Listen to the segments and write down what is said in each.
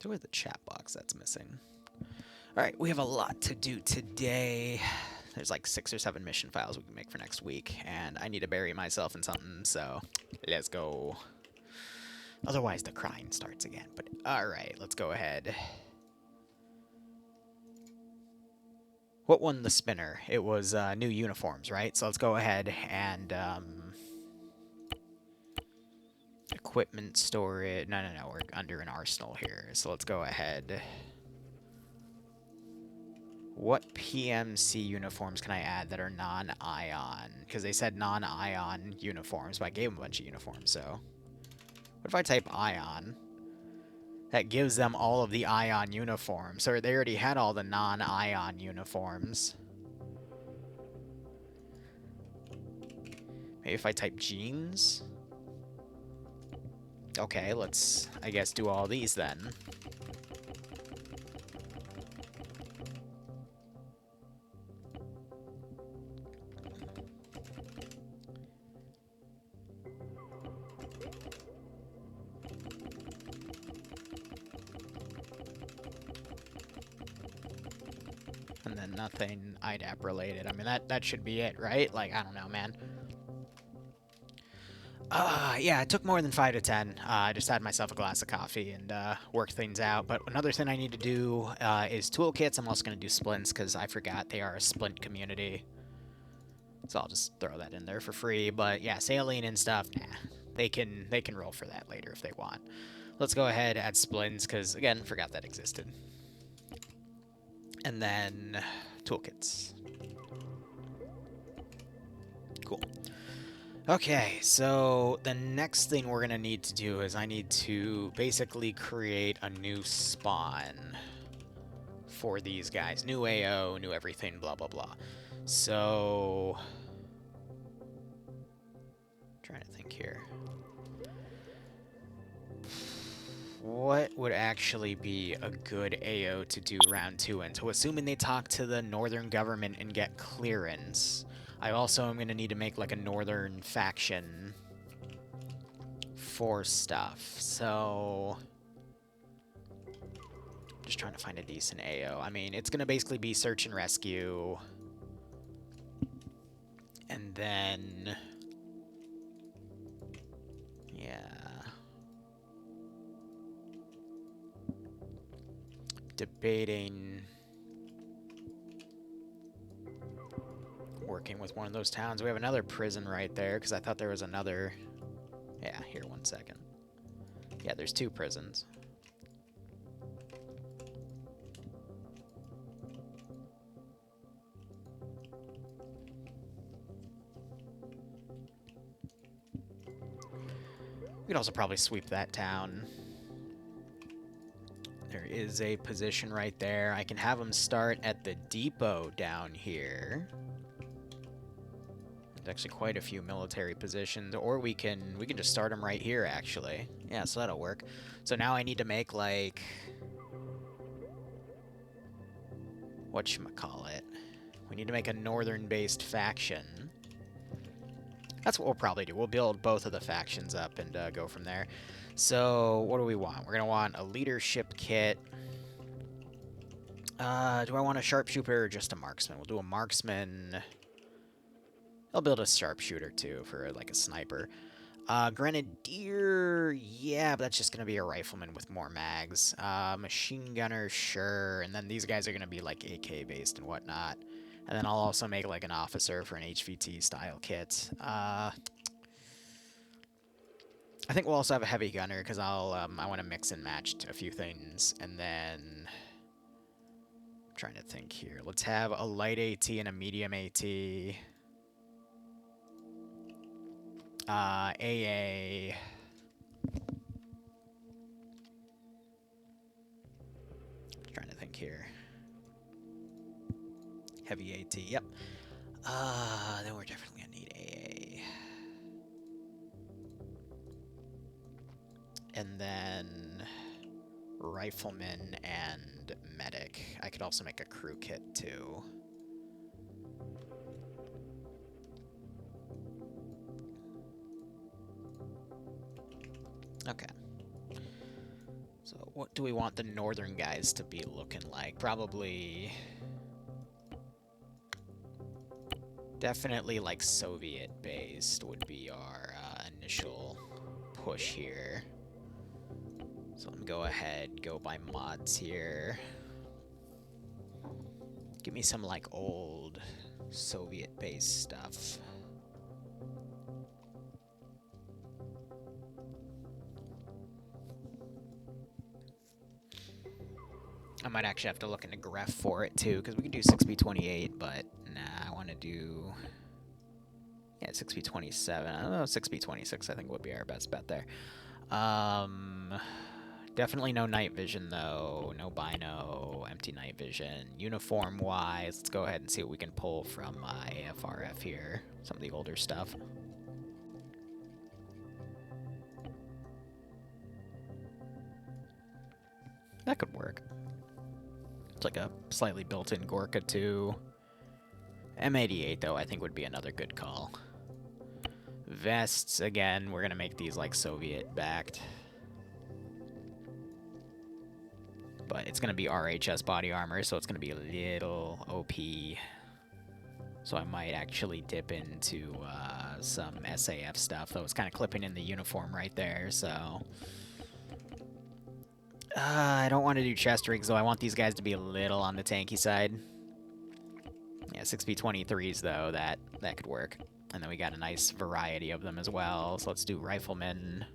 So where's the chat box that's missing? Alright, we have a lot to do today. There's like 6 or 7 mission files we can make for next week, and I need to bury myself in something, so let's go. Otherwise the crying starts again, but alright, let's go ahead. What won the spinner? It was new uniforms, right? So let's go ahead and equipment storage. No, we're under an arsenal here. So let's go ahead. What PMC uniforms can I add that are non-ion? Because they said non-ion uniforms, but I gave them a bunch of uniforms, so. What if I type ion? That gives them all of the ion uniforms. So they already had all the non-ion uniforms. Maybe if I type jeans? Okay, let's, I guess, do all these then. And then nothing IDAP related. I mean, that should be it, right? Like, I don't know, man. Yeah, it took more than 5 to 10. I just had myself a glass of coffee and worked things out. But another thing I need to do is toolkits. I'm also going to do splints because I forgot they are a splint community. So I'll just throw that in there for free. But yeah, saline and stuff, nah. They can roll for that later if they want. Let's go ahead, add splints, because, again, forgot that existed. And then toolkits. Cool. Okay, so the next thing we're going to need to do is I need to basically create a new spawn for these guys. New AO, new everything, blah, blah, blah. So, trying to think here. What would actually be a good AO to do round 2 in? So assuming they talk to the northern government and get clearance, I also am going to need to make like a northern faction for stuff. So just trying to find a decent AO. I mean, it's going to basically be search and rescue. And then, yeah. Debating working with one of those towns. We have another prison right there, because I thought there was another. Yeah, here, 1 second. Yeah, there's 2 prisons. We could also probably sweep that town. There is a position right there. I can have them start at the depot down here. There's actually quite a few military positions, or we can just start them right here, actually. Yeah, so that'll work. So now I need to make, like, whatchamacallit? We need to make a northern-based faction. That's what we'll probably do. We'll build both of the factions up and go from there. So, what do we want? We're going to want a leadership kit. Do I want a sharpshooter or just a marksman? We'll do a marksman. I'll build a sharpshooter, too, for, like, a sniper. Grenadier, yeah, but that's just going to be a rifleman with more mags. Machine gunner, sure. And then these guys are going to be, like, AK-based and whatnot. And then I'll also make, like, an officer for an HVT-style kit. I think we'll also have a heavy gunner, because I want to mix and match a few things. And then, I'm trying to think here. Let's have a light AT and a medium AT. AA. Trying to think here. Heavy AT, yep. Then we're definitely gonna need AA. And then rifleman and medic. I could also make a crew kit too. Okay. So what do we want the northern guys to be looking like? Probably... definitely, like, Soviet-based would be our initial push here. So let me go ahead, go by mods here. Give me some, like, old Soviet-based stuff. I might actually have to look into graph for it, too, because we can do 6B28, but nah, I want to do... yeah, 6B27. I don't know, 6B26 I think would be our best bet there. Definitely no night vision, though. No bino, empty night vision. Uniform-wise, let's go ahead and see what we can pull from AFRF here. Some of the older stuff. That could work. It's like a slightly built-in Gorka, too. M88, though, I think would be another good call. Vests, again, we're going to make these, like, Soviet-backed. But it's going to be RHS body armor, so it's going to be a little OP. So I might actually dip into some SAF stuff, though it's kind of clipping in the uniform right there, so... I don't want to do chest rigs, though. I want these guys to be a little on the tanky side. Yeah, 6B23s, though, that could work. And then we got a nice variety of them as well, so let's do riflemen.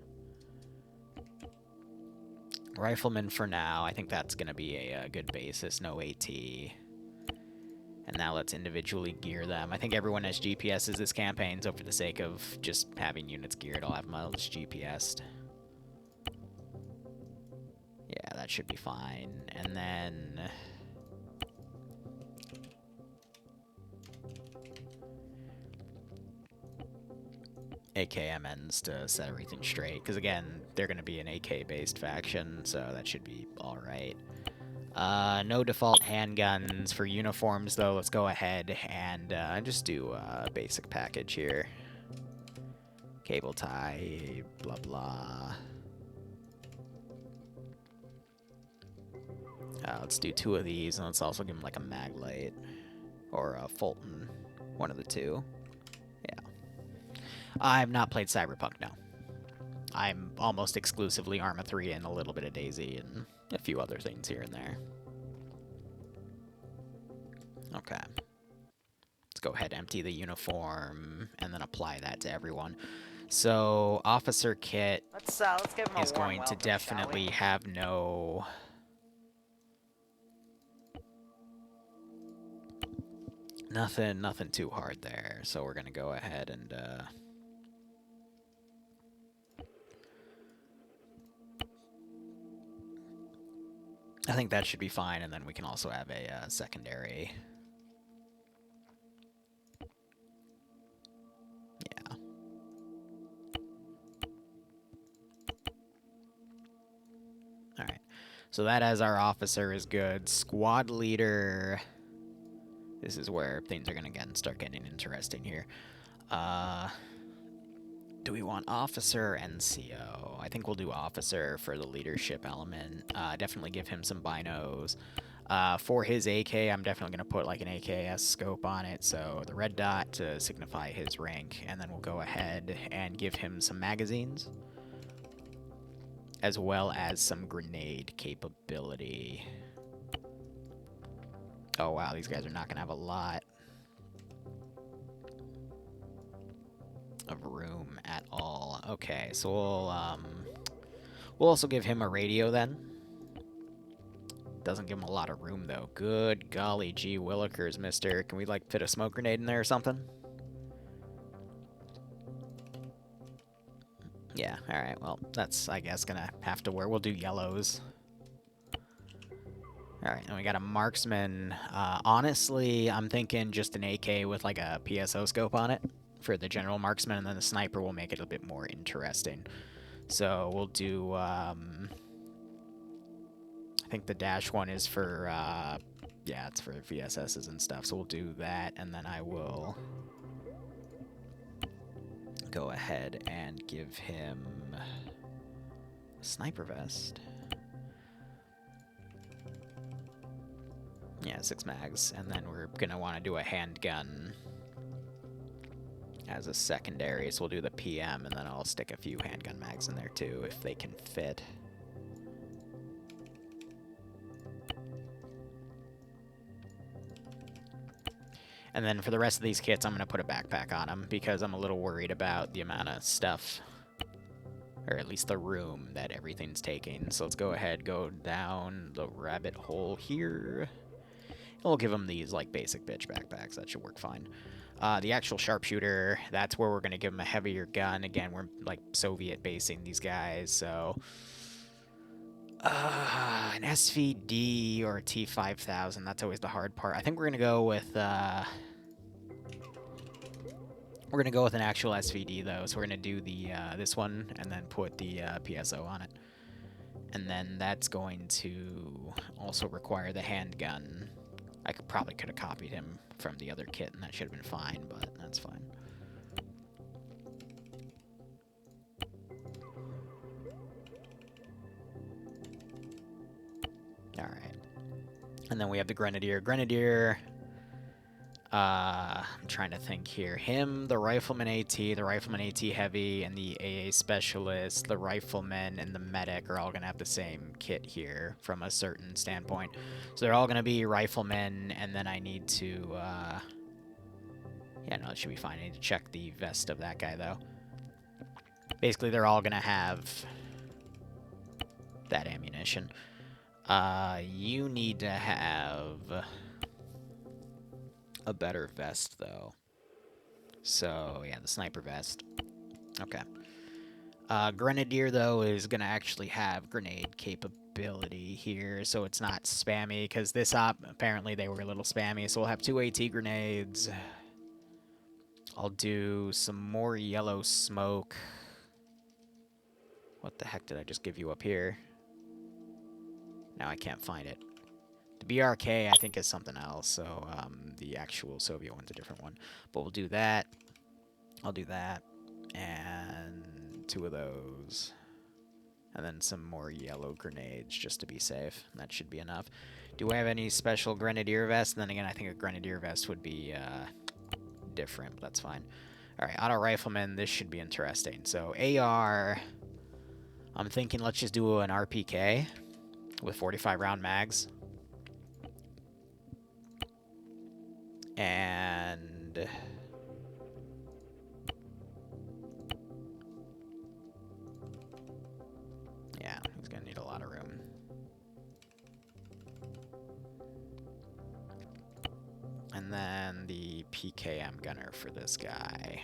Riflemen for now. I think that's going to be a good basis. No AT. And now let's individually gear them. I think everyone has GPSs this campaign, so for the sake of just having units geared, I'll have them all just GPS'd. Yeah, that should be fine. And then... AKMNs to set everything straight, because again, they're going to be an AK-based faction, so that should be alright. No default handguns for uniforms, though. Let's go ahead and just do a basic package here. Cable tie, blah blah. Let's do 2 of these, and let's also give them like a Maglite or a Fulton, one of the two. I've not played Cyberpunk, no. I'm almost exclusively Arma 3 and a little bit of DayZ and a few other things here and there. Okay. Let's go ahead and empty the uniform and then apply that to everyone. So, officer kit Let's give him a is warm going to welcome, definitely have no... Nothing too hard there. So we're going to go ahead and... I think that should be fine, and then we can also have a secondary. Yeah. Alright. So that as our officer is good. Squad leader. This is where things are going to start getting interesting here. Do we want officer NCO? I think we'll do officer for the leadership element. Definitely give him some binos. For his AK, I'm definitely going to put like an AKS scope on it, so the red dot to signify his rank, and then we'll go ahead and give him some magazines, as well as some grenade capability. Oh wow, these guys are not going to have a lot of room at all. Okay, so we'll also give him a radio then. Doesn't give him a lot of room though. Good golly gee willikers, mister. Can we like fit a smoke grenade in there or something? Yeah, alright, well, that's I guess gonna have to wear. We'll do yellows. Alright, and we got a marksman. Honestly, I'm thinking just an AK with like a PSO scope on it for the general marksman, and then the sniper will make it a bit more interesting. So we'll do, I think the dash one is for, yeah, it's for VSSs and stuff, so we'll do that, and then I will go ahead and give him a sniper vest. Yeah, 6 mags. And then we're going to want to do a handgun as a secondary. So we'll do the PM, and then I'll stick a few handgun mags in there too, if they can fit. And then for the rest of these kits, I'm going to put a backpack on them, because I'm a little worried about the amount of stuff, or at least the room that everything's taking. So let's go ahead, go down the rabbit hole here. And we'll give them these, like, basic bitch backpacks. That should work fine. The actual sharpshooter, that's where we're going to give them a heavier gun. Again, we're, like, Soviet basing these guys, so... an SVD or a T5000, that's always the hard part. I think we're going to go with, we're going to go with an actual SVD, though. So we're going to do the this one and then put the PSO on it. And then that's going to also require the handgun. I probably could have copied him from the other kit, and that should have been fine, but that's fine. Alright. And then we have the Grenadier. Grenadier... I'm trying to think here. Him, the Rifleman AT, the Rifleman AT Heavy, and the AA Specialist, the Rifleman, and the Medic are all going to have the same kit here from a certain standpoint. So they're all going to be Riflemen, and then I need to, yeah, no, it should be fine. I need to check the vest of that guy, though. Basically, they're all going to have that ammunition. You need to have... a better vest, though. So, yeah, the sniper vest. Okay. Grenadier, though, is going to actually have grenade capability here, so it's not spammy, because this op, apparently they were a little spammy, so we'll have 2 AT grenades. I'll do some more yellow smoke. What the heck did I just give you up here? Now I can't find it. The BRK, I think, is something else, so the actual Soviet one's a different one. But we'll do that. I'll do that. And 2 of those. And then some more yellow grenades, just to be safe. That should be enough. Do I have any special Grenadier vest? And then again, I think a Grenadier vest would be different, but that's fine. Alright, Auto Rifleman, this should be interesting. So AR, I'm thinking let's just do an RPK with 45 round mags. And yeah, he's gonna need a lot of room. And then the PKM gunner for this guy.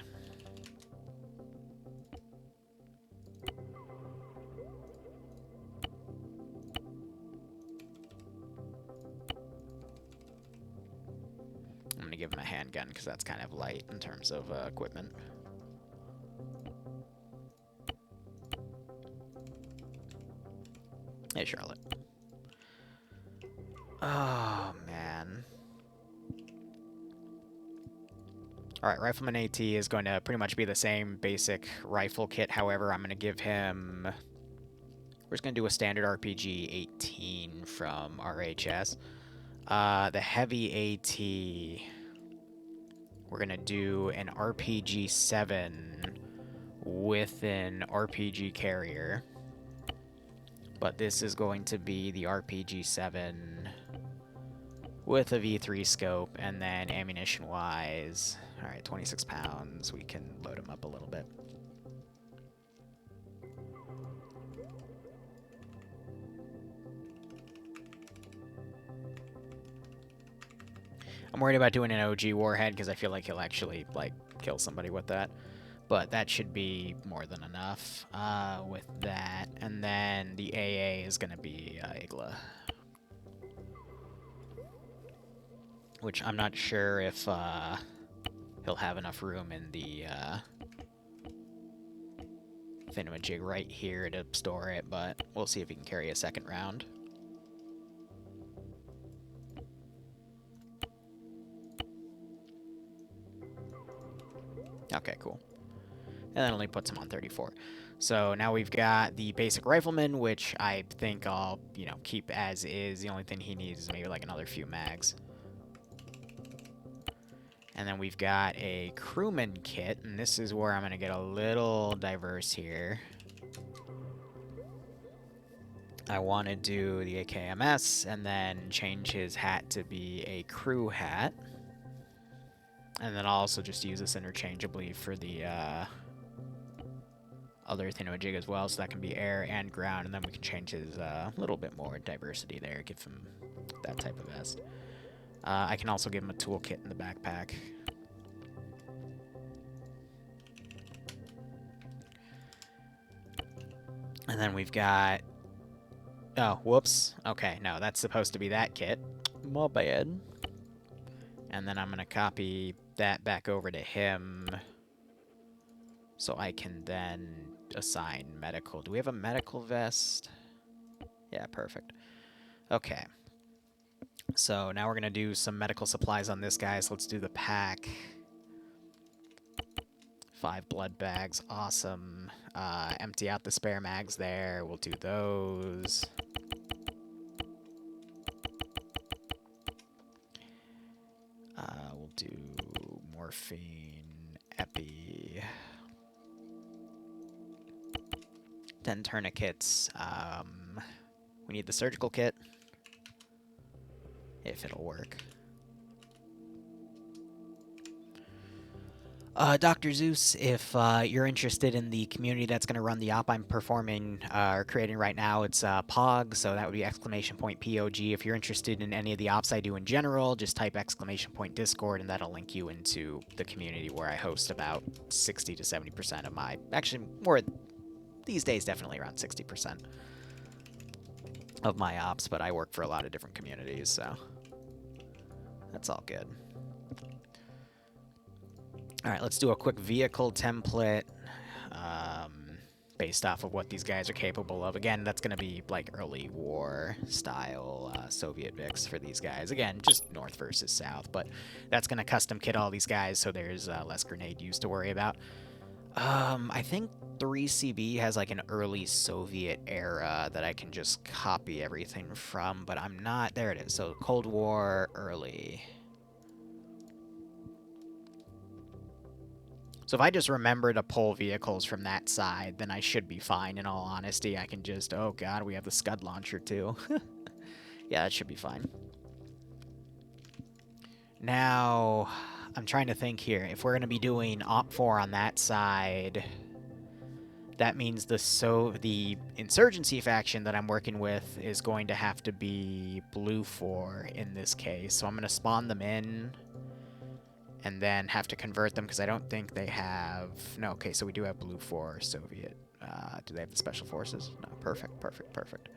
I'm going to give him a handgun because that's kind of light in terms of equipment. Hey, Charlotte. Oh, man. Alright, Rifleman AT is going to pretty much be the same basic rifle kit. However, I'm going to give him... We're just going to do a standard RPG 18 from RHS. The heavy AT... We're going to do an RPG 7 with an RPG carrier. But this is going to be the RPG 7 with a V3 scope, and then ammunition-wise... Alright, 26 pounds. We can load him up a little bit. I'm worried about doing an OG warhead because I feel like he'll actually, like, kill somebody with that. But that should be more than enough with that. And then the AA is going to be Igla. Which I'm not sure if he'll have enough room in the thingamajig right here to store it, but we'll see if he can carry a second round. Okay, cool. and then only puts him on 34. So now we've got the basic rifleman, which I think I'll, you know, keep as is. The only thing he needs is maybe like another few mags. And then we've got a crewman kit, and this is where I'm going to get a little diverse here. I want to do the AKMS and then change his hat to be a crew hat. And then I'll also just use this interchangeably for the other thingamajig as well, so that can be air and ground, and then we can change his little bit more diversity there, give him that type of vest. I can also give him a toolkit in the backpack. And then we've got... Oh, whoops. Okay, no, that's supposed to be that kit. My bad. And then I'm going to copy that back over to him, so I can then assign medical. Do we have a medical vest? Yeah, perfect. Okay. So now we're going to do some medical supplies on this guy. So let's do the pack. 5 blood bags. Awesome. Empty out the spare mags there. We'll do those. We'll do morphine, epi. 10 tourniquets. We need the surgical kit, if it'll work. Dr. Zeus, if you're interested in the community that's going to run the op I'm performing or creating right now, it's POG, so that would be !POG. If you're interested in any of the ops I do in general, just type !Discord, and that'll link you into the community where I host about 60 to 70% of my, actually more these days, definitely around 60% of my ops, but I work for a lot of different communities, so that's all good. All right, let's do a quick vehicle template based off of what these guys are capable of. Again, that's going to be like early war style Soviet VIX for these guys. Again, just north versus south, but that's going to custom kit all these guys, so there's less grenade use to worry about. I think 3CB has like an early Soviet era that I can just copy everything from, but I'm not... There it is. So Cold War, early... So if I just remember to pull vehicles from that side, then I should be fine, in all honesty. I can just... Oh, God, we have the Scud launcher, too. Yeah, that should be fine. Now, I'm trying to think here. If we're going to be doing Op4 on that side, that means the Insurgency faction that I'm working with is going to have to be Blue 4 in this case. So I'm going to spawn them in and then have to convert them because I don't think they have... No, okay, so we do have Blue 4 Soviet. Do they have the Special Forces? No, perfect, perfect, perfect.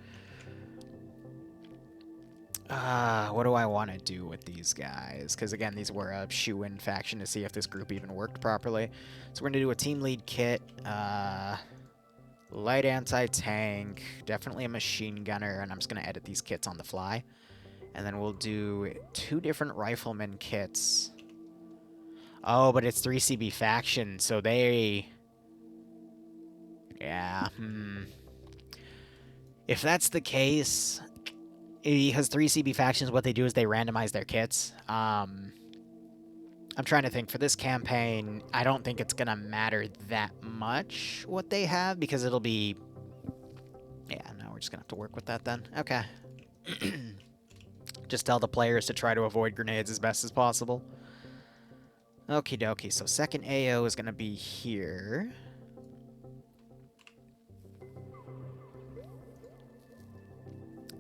What do I want to do with these guys? Because, again, these were a shoe-in faction to see if this group even worked properly. So we're going to do a team lead kit. Light anti-tank. Definitely a machine gunner. And I'm just going to edit these kits on the fly. And then we'll do 2 different rifleman kits. Oh, but it's 3CB faction, so they... Yeah, If that's the case... Because 3CB factions, what they do is they randomize their kits. I'm trying to think. For this campaign, I don't think it's going to matter that much what they have, because it'll be... Yeah, no, we're just going to have to work with that then. Okay. Just tell the players to try to avoid grenades as best as possible. Okie dokie, so second AO is going to be here.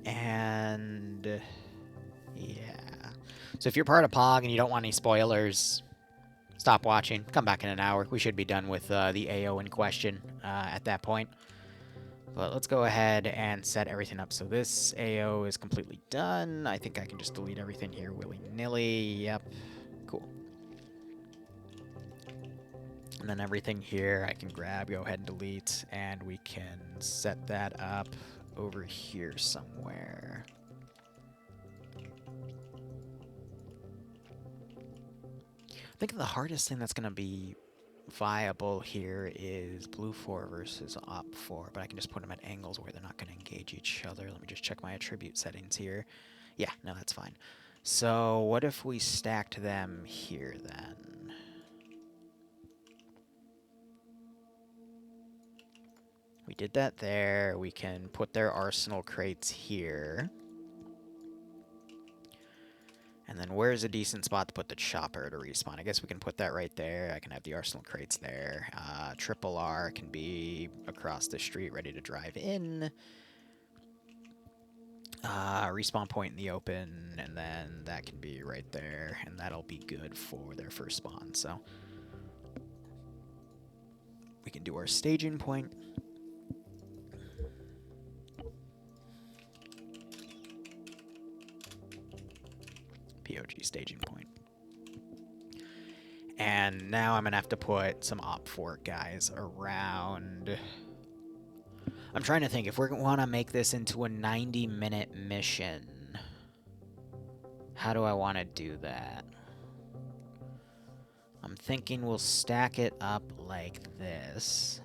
And... yeah. So if you're part of POG and you don't want any spoilers, stop watching. Come back in an hour. We should be done with the AO in question at that point. But let's go ahead and set everything up. So this AO is completely done. I think I can just delete everything here willy-nilly. Yep. Cool. And then everything here I can grab, go ahead and delete, and we can set that up over here somewhere. I think the hardest thing that's going to be viable here is blue 4 versus op 4, but I can just put them at angles where they're not going to engage each other. Let me just check my attribute settings here. Yeah, no, that's fine. So what if we stacked them here then? We did that there. We can put their arsenal crates here. And then where's a decent spot to put the chopper to respawn? I guess we can put that right there. I can have the arsenal crates there. Triple R can be across the street ready to drive in. Respawn point in the open, and then that can be right there, and that'll be good for their first spawn. So we can do our staging point. POG staging point. And now I'm going to have to put some Op 4 guys around. I'm trying to think, if we want to make this into a 90-minute mission, how do I want to do that? I'm thinking we'll stack it up like this.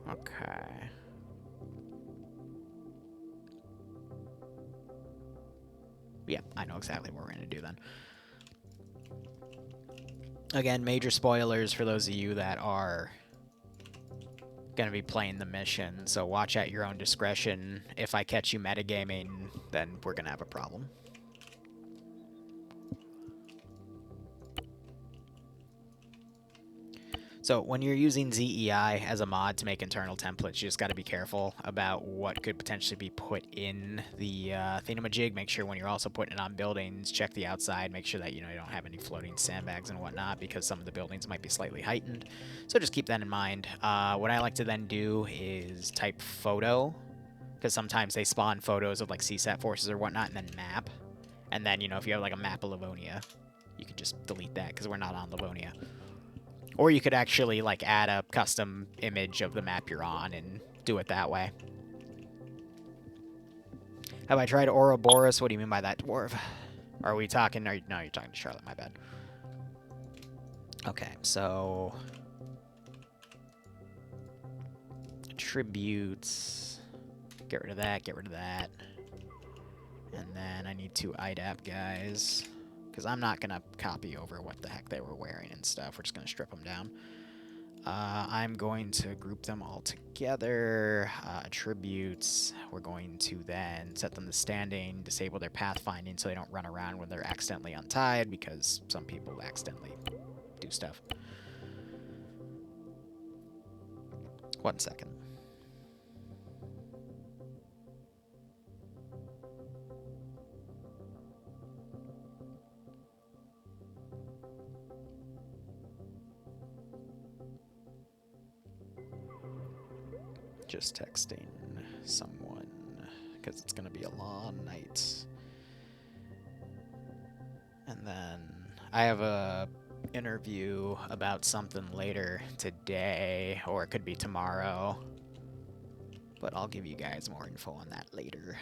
Okay. Yeah, I know exactly what we're going to do then. Again, major spoilers for those of you that are going to be playing the mission, so watch at your own discretion. If I catch you metagaming, then we're going to have a problem. So when you're using ZEI as a mod to make internal templates, you just got to be careful about what could potentially be put in the thingamajig. Make sure when you're also putting it on buildings, check the outside. Make sure that you don't have any floating sandbags and whatnot, because some of the buildings might be slightly heightened. So just keep that in mind. What I like to then do is type photo, because sometimes they spawn photos of like CSAT forces or whatnot, and then map. And then, if you have like a map of Livonia, you can just delete that because we're not on Livonia. Or you could actually, like, add a custom image of the map you're on and do it that way. Have I tried Ouroboros? What do you mean by that, dwarf? Are we talking... no, you're talking to Charlotte, my bad. Okay, so... attributes. Get rid of that, get rid of that. And then I need 2 IDAP guys. Because I'm not going to copy over what the heck they were wearing and stuff. We're just going to strip them down. I'm going to group them all together. Attributes. We're going to then set them to standing, disable their pathfinding so they don't run around when they're accidentally untied, because some people accidentally do stuff. 1 second. Just texting someone, because it's going to be a long night. And then I have a interview about something later today, or it could be tomorrow. But I'll give you guys more info on that later.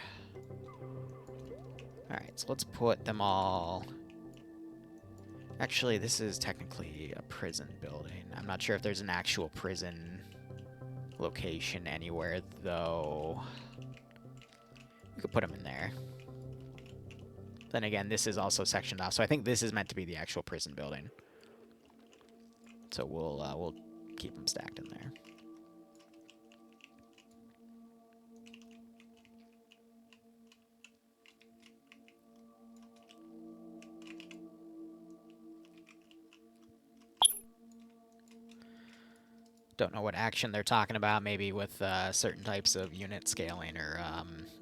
Alright, so let's put them all... Actually, this is technically a prison building. I'm not sure if there's an actual prison location anywhere, though. We could put them in there. Then again, this is also sectioned off, so I think this is meant to be the actual prison building. So we'll keep them stacked in there. Don't know what action they're talking about, maybe with certain types of unit scaling or,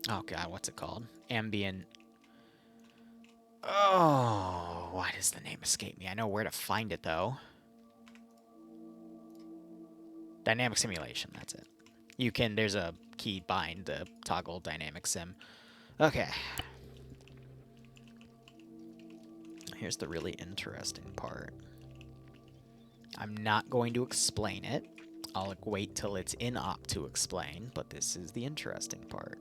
oh god, what's it called? Ambient. Oh, why does the name escape me? I know where to find it, though. Dynamic simulation, that's it. You can, there's a key bind to toggle dynamic sim. Okay. Here's the really interesting part. I'm not going to explain it. I'll wait till it's in op to explain, but this is the interesting part.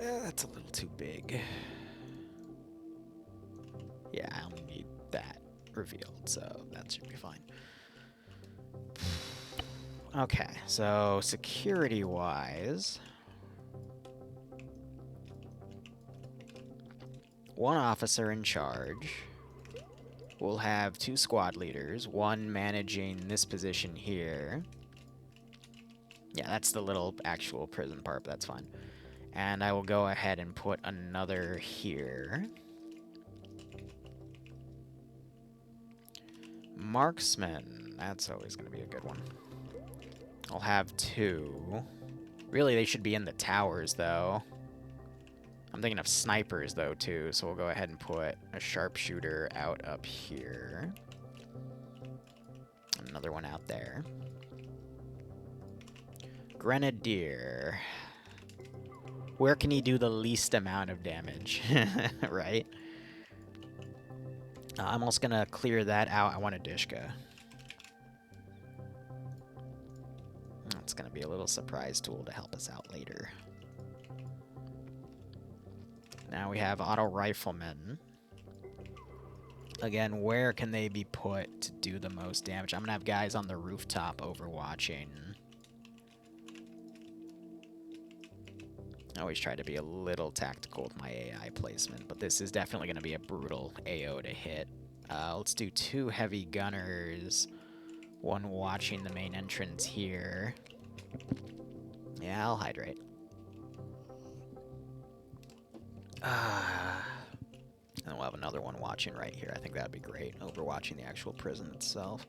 That's a little too big. Yeah, I only need that revealed, so that should be fine. Okay, so security-wise, one officer in charge. We'll have 2 squad leaders, one managing this position here. Yeah, that's the little actual prison part, but that's fine. And I will go ahead and put another here. Marksman, that's always going to be a good one. I'll have 2. Really, they should be in the towers, though. I'm thinking of snipers, though, too, so we'll go ahead and put a sharpshooter out up here. Another one out there. Grenadier. Where can he do the least amount of damage, right? I'm also going to clear that out. I want a Dishka. It's going to be a little surprise tool to help us out later. Now we have auto riflemen. Again, where can they be put to do the most damage? I'm going to have guys on the rooftop overwatching. I always try to be a little tactical with my AI placement, but this is definitely going to be a brutal AO to hit. Let's do 2 heavy gunners. One watching the main entrance here. Yeah, I'll hydrate. And we'll have another one watching right here. I think that'd be great, overwatching the actual prison itself.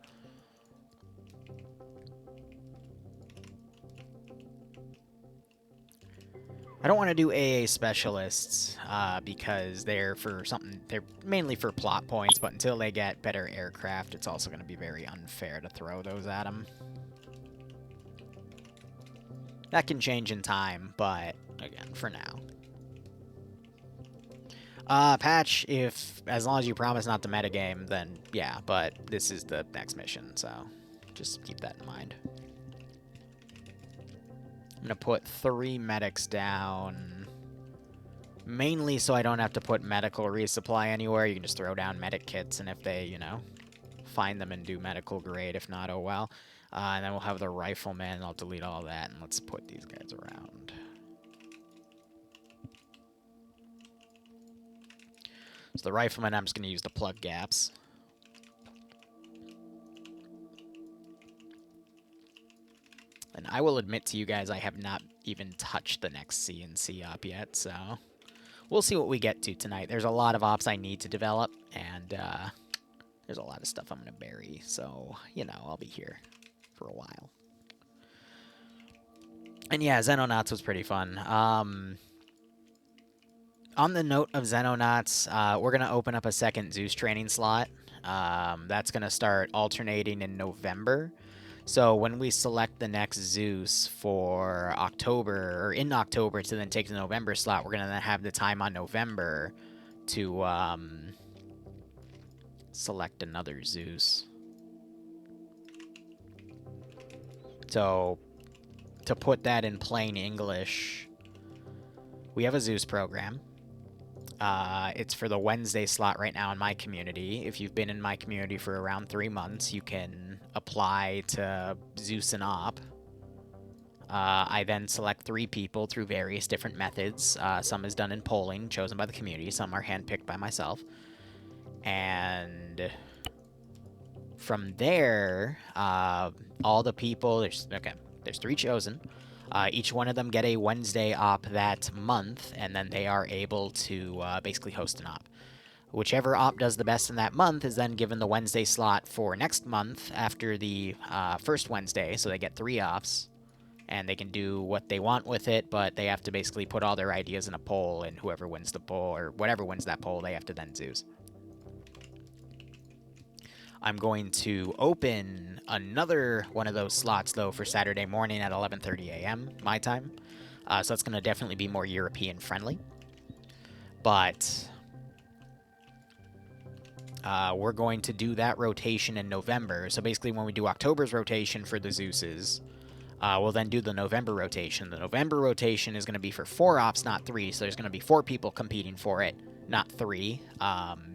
I don't want to do AA specialists because they're for something. They're mainly for plot points, but until they get better aircraft, it's also going to be very unfair to throw those at them. That can change in time, but again, for now. Patch, as long as you promise not to metagame, then yeah, but this is the next mission, so just keep that in mind. I'm gonna put 3 medics down, mainly so I don't have to put medical resupply anywhere. You can just throw down medic kits, and if they, you know, find them and do medical, great. If not, oh well. And then we'll have the rifleman. I'll delete all that, and let's put these guys around. So the rifleman, I'm just going to use the plug gaps. And I will admit to you guys, I have not even touched the next CNC op yet, so we'll see what we get to tonight. There's a lot of ops I need to develop, and there's a lot of stuff I'm going to bury, so, you know, I'll be here for a while. And yeah, Xenonauts was pretty fun. On the note of Xenonauts, we're going to open up a second Zeus training slot. That's going to start alternating in November. So when we select the next Zeus for October, or in October to then take the November slot, we're going to then have the time on November to select another Zeus. So to put that in plain English, we have a Zeus program. It's for the Wednesday slot right now in my community. If you've been in my community for around 3 months, you can apply to Zeus and Op. I then select 3 people through various different methods. Some is done in polling, chosen by the community. Some are handpicked by myself. And from there, all the people, there's 3 chosen. Each one of them get a Wednesday op that month, and then they are able to basically host an op. Whichever op does the best in that month is then given the Wednesday slot for next month after the first Wednesday, so they get 3 ops, and they can do what they want with it, but they have to basically put all their ideas in a poll, and whoever wins the poll, or whatever wins that poll, they have to then Zeus. I'm going to open another one of those slots, though, for Saturday morning at 11:30 a.m. my time. So that's going to definitely be more European-friendly. But we're going to do that rotation in November. So basically, when we do October's rotation for the Zeuses, We'll then do the November rotation. The November rotation is going to be for 4 ops, not 3, so there's going to be 4 people competing for it, not 3,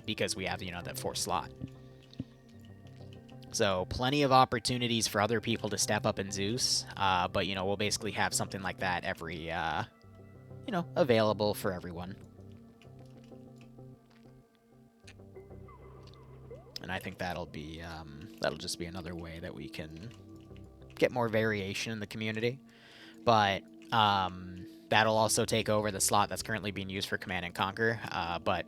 because we have, that 4th slot. So plenty of opportunities for other people to step up in Zeus, but, we'll basically have something like that every, available for everyone. And I think that'll just be another way that we can get more variation in the community. But that'll also take over the slot that's currently being used for Command and Conquer. But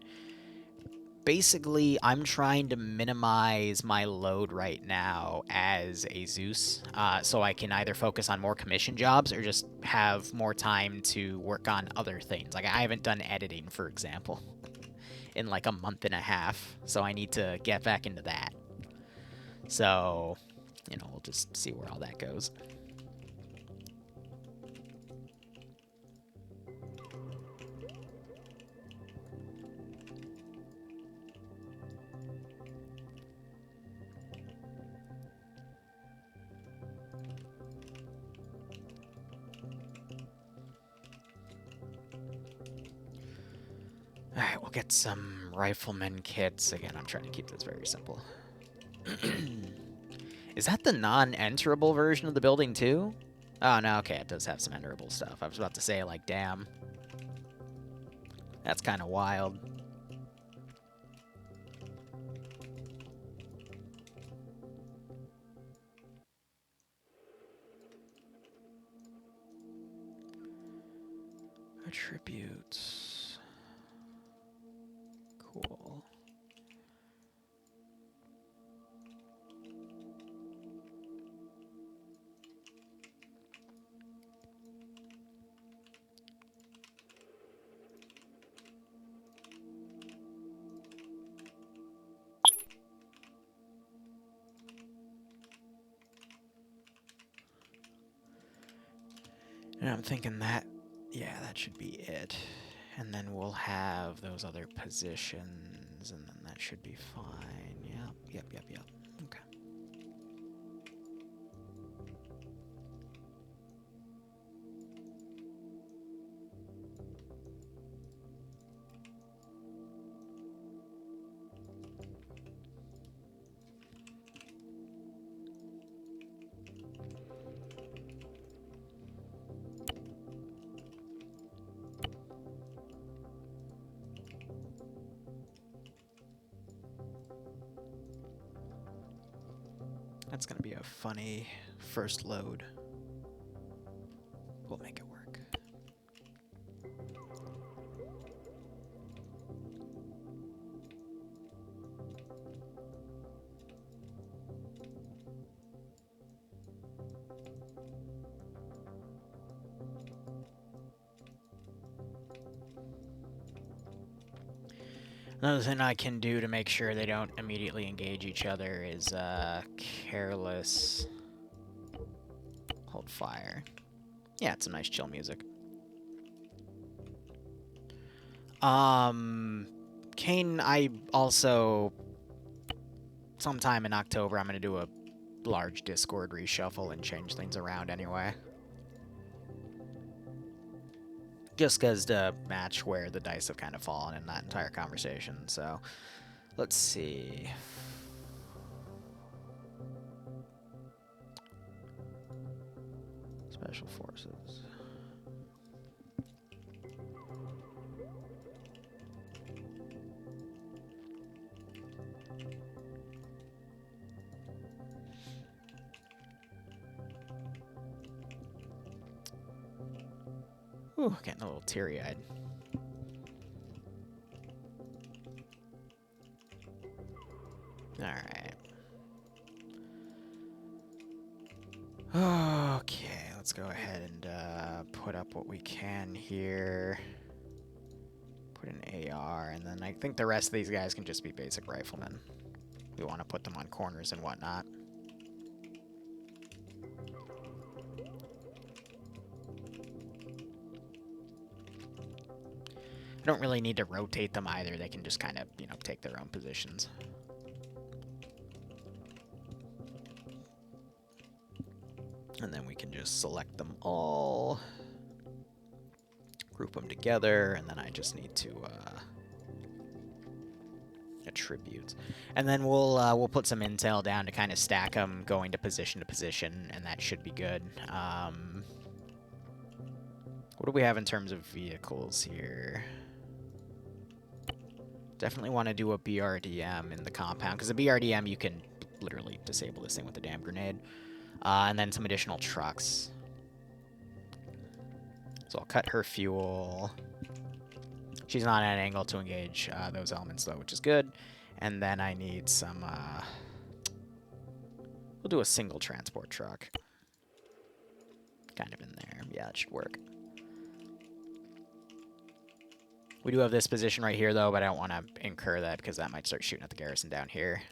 basically, I'm trying to minimize my load right now as a Zeus, so I can either focus on more commission jobs or just have more time to work on other things. Like, I haven't done editing, for example, in like a month and a half, so I need to get back into that. So, we'll just see where all that goes. Alright, we'll get some rifleman kits. Again, I'm trying to keep this very simple. Is that the non-enterable version of the building, too? Oh, no, okay, it does have some enterable stuff. I was about to say, like, damn. That's kind of wild. Attributes. Cool. And I'm thinking that, yeah, that should be it. And then we'll have those other positions, and then that should be fine. Yep. Okay. That's gonna be a funny first load. We'll make it work. Another thing I can do to make sure they don't immediately engage each other is careless hold fire. Yeah, it's some nice chill music. Kane, I also sometime in October I'm gonna do a large Discord reshuffle and change things around anyway. Just because the match where the dice have kind of fallen in that entire conversation. So, let's see. Special Forces. Ooh, getting a little teary-eyed. Alright. Okay, let's go ahead and put up what we can here. Put an AR, and then I think the rest of these guys can just be basic riflemen. We want to put them on corners and whatnot. I don't really need to rotate them either. They can just kind of, take their own positions. And then we can just select them all, group them together, and then I just need to attributes. And then we'll put some intel down to kind of stack them going to position, and that should be good. What do we have in terms of vehicles here? Definitely want to do a BRDM in the compound, because a BRDM you can literally disable this thing with a damn grenade. And then some additional trucks. So I'll cut her fuel. She's not at an angle to engage those elements, though, which is good. And then I need some... we'll do a single transport truck. Kind of in there. Yeah, that should work. We do have this position right here, though, but I don't want to incur that because that might start shooting at the garrison down here.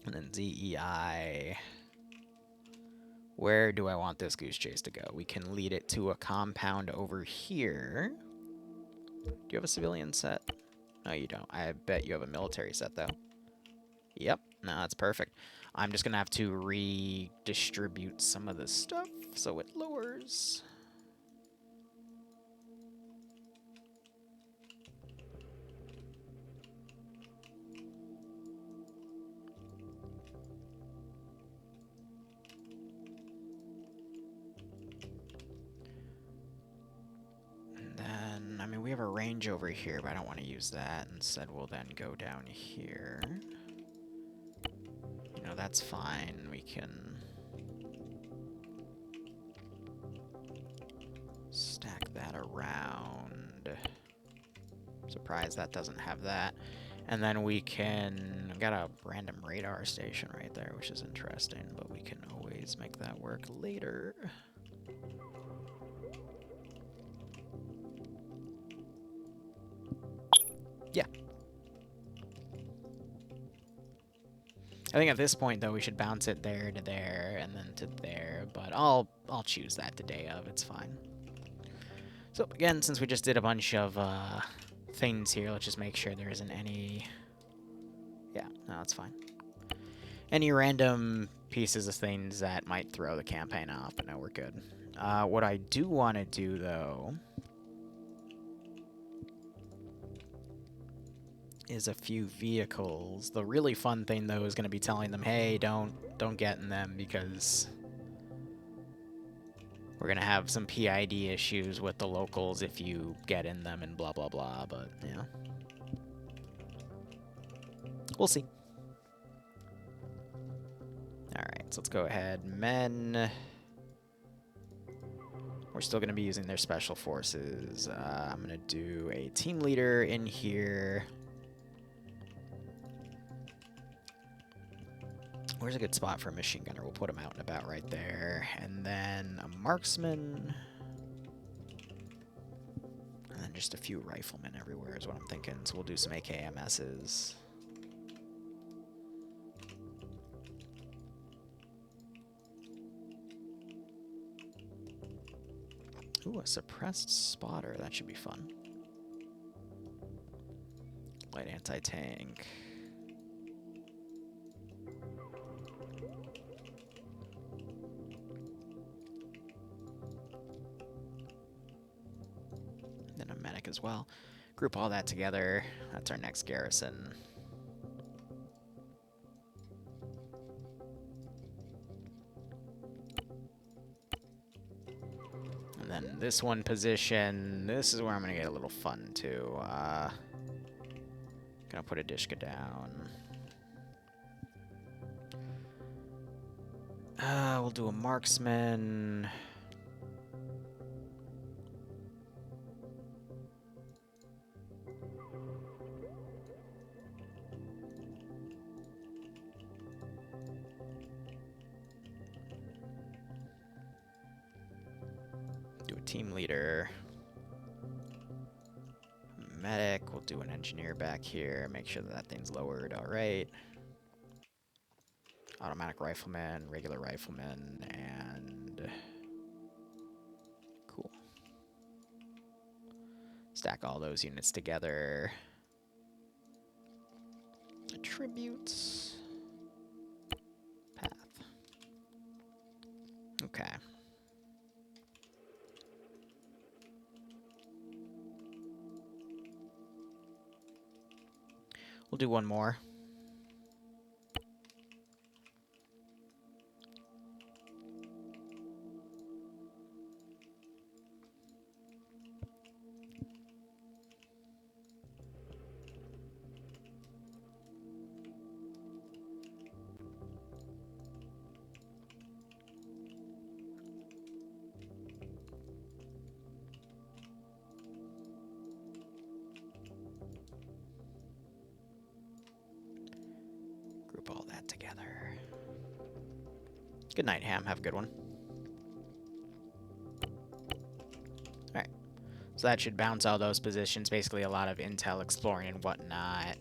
And then ZEI. Where do I want this goose chase to go? We can lead it to a compound over here. Do you have a civilian set? No, you don't. I bet you have a military set, though. Yep. No, that's perfect. I'm just going to have to redistribute some of this stuff so it lowers. We have a range over here, but I don't want to use that. Instead, we'll then go down here. You know, that's fine. We can stack that around. Surprised that doesn't have that. And then we can... I've got a random radar station right there, which is interesting, but we can always make that work later. Yeah. I think at this point, though, we should bounce it there to there and then to there, but I'll choose that the day of. It's fine. So, again, since we just did a bunch of things here, let's just make sure there isn't any... Yeah, no, that's fine. Any random pieces of things that might throw the campaign off, but no, we're good. What I do want to do, though... is a few vehicles. The really fun thing, though, is going to be telling them, hey, don't get in them because we're going to have some PID issues with the locals if you get in them and blah, blah, blah, but, yeah. We'll see. Alright, so let's go ahead. Men. We're still going to be using their special forces. I'm going to do a team leader in here. Where's a good spot for a machine gunner? We'll put him out and about right there. And then a marksman. And then just a few riflemen everywhere is what I'm thinking. So we'll do some AKMSs. Ooh, a suppressed spotter. That should be fun. Light anti-tank. Then a medic as well. Group all that together. That's our next garrison. And then this one position, this is where I'm going to get a little fun, too. Gonna put a Dishka down. We'll do a marksman. Do a team leader. Medic. We'll do an engineer back here. Make sure that that thing's lowered. All right. Automatic rifleman, regular rifleman, and cool. Stack all those units together. Attributes. Okay. We'll do one more. Group all that together. Good night, Ham. Have a good one. Alright. So that should bounce all those positions. Basically a lot of intel exploring and whatnot.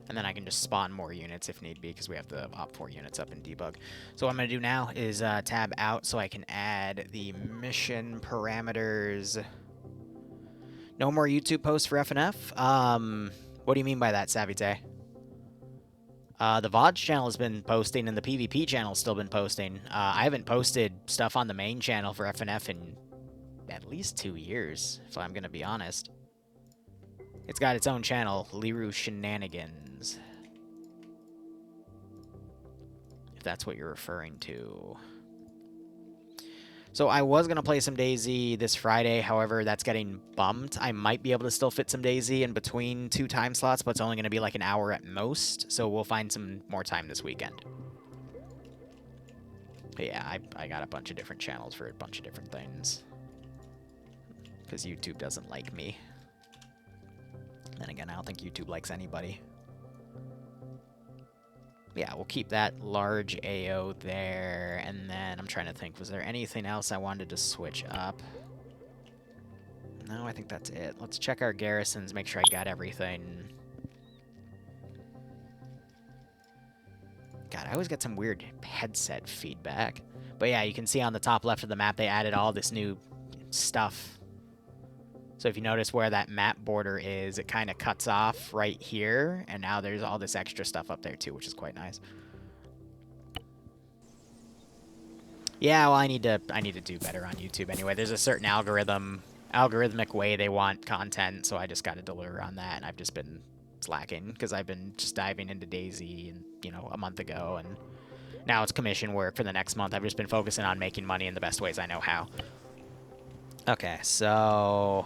And then I can just spawn more units if need be, because we have the Op4 units up in debug. So what I'm going to do now is tab out so I can add the mission parameters. No more YouTube posts for FNF? What do you mean by that, Savite? The VODS channel has been posting, and the PvP channel's still been posting. I haven't posted stuff on the main channel for FNF in at least 2 years, if I'm going to be honest. It's got its own channel, Liru Shenanigans. If that's what you're referring to. So I was going to play some DayZ this Friday, however, that's getting bumped. I might be able to still fit some DayZ in between 2 time slots, but it's only going to be like an hour at most, so we'll find some more time this weekend. But yeah, I got a bunch of different channels for a bunch of different things. Because YouTube doesn't like me. Then again, I don't think YouTube likes anybody. Yeah, we'll keep that large AO there, and then I'm trying to think, was there anything else I wanted to switch up? No, I think that's it. Let's check our garrisons, make sure I got everything. God, I always get some weird headset feedback. But yeah, you can see on the top left of the map, they added all this new stuff. So if you notice where that map border is, it kind of cuts off right here, and now there's all this extra stuff up there too, which is quite nice. Yeah, well, I need to do better on YouTube anyway. There's a certain algorithmic way they want content, so I just got to deliver on that, and I've just been slacking because I've been just diving into DayZ, and a month ago, and now it's commission work for the next month. I've just been focusing on making money in the best ways I know how. Okay, so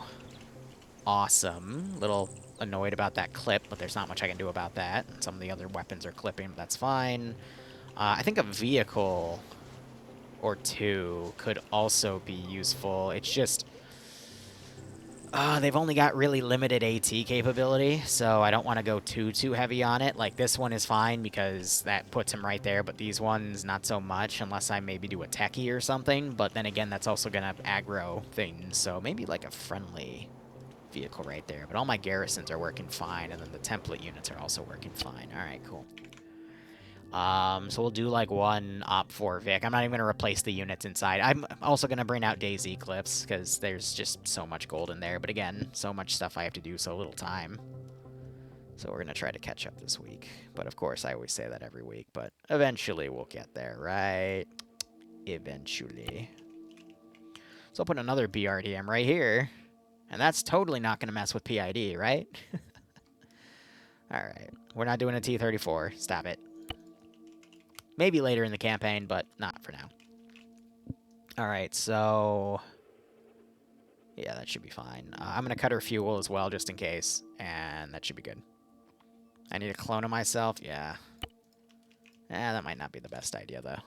awesome. Little annoyed about that clip, but there's not much I can do about that. Some of the other weapons are clipping, but that's fine. I think a vehicle or two could also be useful. It's just they've only got really limited AT capability, so I don't want to go too heavy on it. Like, this one is fine because that puts him right there, but these ones, not so much, unless I maybe do a techie or something. But then again, that's also going to aggro things, so maybe like a friendly vehicle right there. But all my garrisons are working fine, and then the template units are also working fine. All right, cool. So we'll do like one Op4 Vic. I'm not even going to replace the units inside. I'm also going to bring out DayZ clips because there's just so much gold in there. But again, so much stuff I have to do, so little time. So we're going to try to catch up this week. But of course, I always say that every week. But eventually we'll get there, right? Eventually. So I'll put another BRDM right here. And that's totally not going to mess with PID, right? All right. We're not doing a T-34. Stop it. Maybe later in the campaign, but not for now. All right, so yeah, that should be fine. I'm going to cut her fuel as well, just in case, and that should be good. I need a clone of myself? Yeah. That might not be the best idea, though.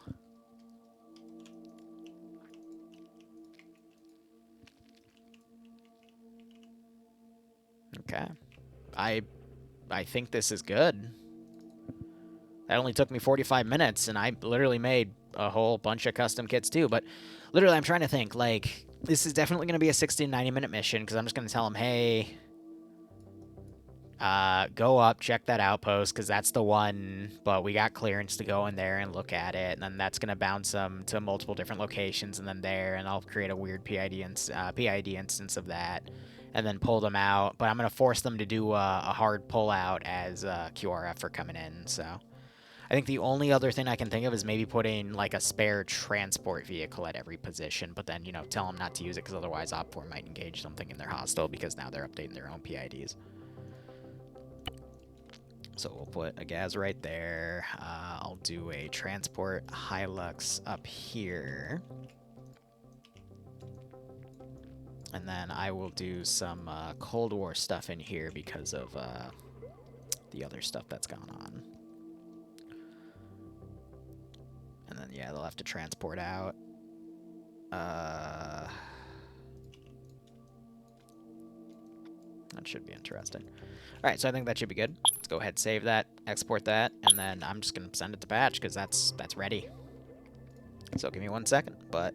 Okay. I think this is good. That only took me 45 minutes, and I literally made a whole bunch of custom kits too. But literally, I'm trying to think, like, this is definitely going to be a 60 to 90-minute mission, because I'm just going to tell them, hey, go up, check that outpost, because that's the one, but we got clearance to go in there and look at it, and then that's going to bounce them to multiple different locations, and then there, and I'll create a weird PID instance of that, and then pull them out. But I'm going to force them to do a hard pull-out as QRF are coming in, so... I think the only other thing I can think of is maybe putting, like, a spare transport vehicle at every position, but then, you know, tell them not to use it, because otherwise Op4 might engage something in their hostile, because now they're updating their own PIDs. So we'll put a gas right there. I'll do a transport Hilux up here. And then I will do some Cold War stuff in here because of the other stuff that's gone on. And then, yeah, they'll have to transport out. That should be interesting. All right, so I think that should be good. Let's go ahead, save that, export that, and then I'm just going to send it to patch because that's ready. So give me 1 second, but